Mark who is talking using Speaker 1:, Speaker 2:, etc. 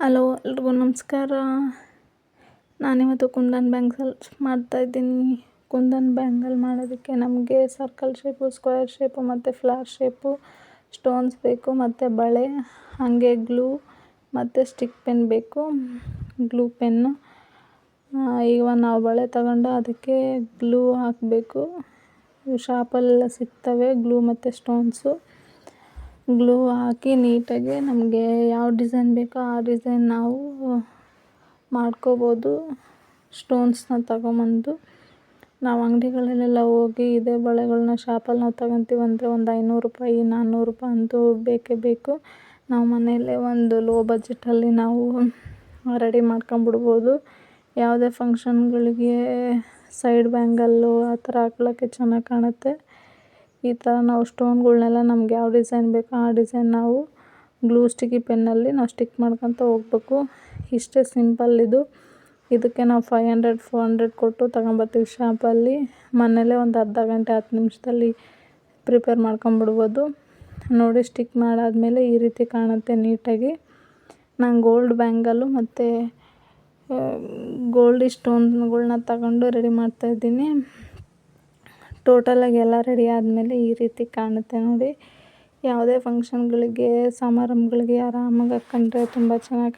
Speaker 1: Hello ಎಲ್ರಿಗೂ ನಮಸ್ಕಾರ. ನಾನಿವತ್ತು ಕುಂದನ್ ಬ್ಯಾಂಗಲ್ಸ್ ಮಾಡ್ತಾಯಿದ್ದೀನಿ. ಕುಂದನ್ ಬ್ಯಾಂಗಲ್ ಮಾಡೋದಕ್ಕೆ ನಮಗೆ ಸರ್ಕಲ್ ಶೇಪು, ಸ್ಕ್ವೇರ್ ಶೇಪು ಮತ್ತು ಫ್ಲವರ್ ಶೇಪು ಸ್ಟೋನ್ಸ್ ಬೇಕು ಮತ್ತು ಬಳೆ, ಹಾಗೆ ಗ್ಲೂ ಮತ್ತು ಸ್ಟಿಕ್ ಪೆನ್ ಬೇಕು. ಗ್ಲೂ ಪೆನ್ನು ಈಗ ನಾವು ಬಳೆ ತಗೊಂಡು ಅದಕ್ಕೆ ಗ್ಲೂ ಹಾಕಬೇಕು. ಶಾಪಲ್ಲೆಲ್ಲ ಸಿಗ್ತವೆ ಗ್ಲೂ ಮತ್ತು ಸ್ಟೋನ್ಸು. ಗ್ಲೂ ಹಾಕಿ ನೀಟಾಗಿ ನಮಗೆ ಯಾವ ಡಿಸೈನ್ ಬೇಕೋ ಆ ಡಿಸೈನ್ ನಾವು ಮಾಡ್ಕೋಬೋದು. ಸ್ಟೋನ್ಸ್ನ ತಗೊಂಬಂದು ನಾವು ಅಂಗಡಿಗಳಲ್ಲೆಲ್ಲ ಹೋಗಿ ಇದೇ ಬಳೆಗಳನ್ನ ಶಾಪಲ್ಲಿ ನಾವು ತಗೊತೀವಂದರೆ ಒಂದು 500 ರೂಪಾಯಿ 400 ರೂಪಾಯಿ ಅಂತೂ ಬೇಕೇ ಬೇಕು. ನಾವು ಮನೆಯಲ್ಲೇ ಒಂದು ಲೋ ಬಜೆಟಲ್ಲಿ ನಾವು ರೆಡಿ ಮಾಡ್ಕೊಂಬಿಡ್ಬೋದು. ಯಾವುದೇ ಫಂಕ್ಷನ್ಗಳಿಗೆ ಸೈಡ್ ಬ್ಯಾಂಗಲ್ಲು ಆ ಥರ ಹಾಕ್ಳೋಕ್ಕೆ ಚೆನ್ನಾಗಿ ಕಾಣುತ್ತೆ. ಈ ಥರ ನಾವು ಸ್ಟೋನ್ಗಳ್ನೆಲ್ಲ ನಮ್ಗೆ ಯಾವ ಡಿಸೈನ್ ಬೇಕೋ ಆ ಡಿಸೈನ್ ನಾವು ಗ್ಲೂ ಸ್ಟಿಕ್ಕಿ ಪೆನ್ನಲ್ಲಿ ನಾವು ಸ್ಟಿಕ್ ಮಾಡ್ಕೊತ ಹೋಗ್ಬೇಕು. ಇಷ್ಟೇ ಸಿಂಪಲ್ ಇದು. ಇದಕ್ಕೆ ನಾವು 500 400 ಕೊಟ್ಟು ತಗೊಂಬರ್ತೀವಿ ಶಾಪಲ್ಲಿ. ಮನೆಯಲ್ಲೇ ಒಂದು ಅರ್ಧ ಗಂಟೆ 10 ನಿಮಿಷದಲ್ಲಿ ಪ್ರಿಪೇರ್ ಮಾಡ್ಕೊಂಬಿಡ್ಬೋದು. ನೋಡಿ, ಸ್ಟಿಕ್ ಮಾಡಾದಮೇಲೆ ಈ ರೀತಿ ಕಾಣುತ್ತೆ ನೀಟಾಗಿ. ನಾನು ಗೋಲ್ಡ್ ಬ್ಯಾಂಗಲ್ಲು ಮತ್ತು ಗೋಲ್ಡಿ ಸ್ಟೋನ್ಗಳ್ನ ತಗೊಂಡು ರೆಡಿ ಮಾಡ್ತಾಯಿದ್ದೀನಿ. ಟೋಟಲಾಗಿ ಎಲ್ಲ ರೆಡಿ ಆದಮೇಲೆ ಈ ರೀತಿ ಕಾಣುತ್ತೆ ನೋಡಿ. ಯಾವುದೇ ಫಂಕ್ಷನ್ಗಳಿಗೆ ಸಮಾರಂಭಗಳಿಗೆ ಆರಾಮಾಗಿ ಹಾಕ್ಕೊಂಡ್ರೆ ತುಂಬ ಚೆನ್ನಾಗಿ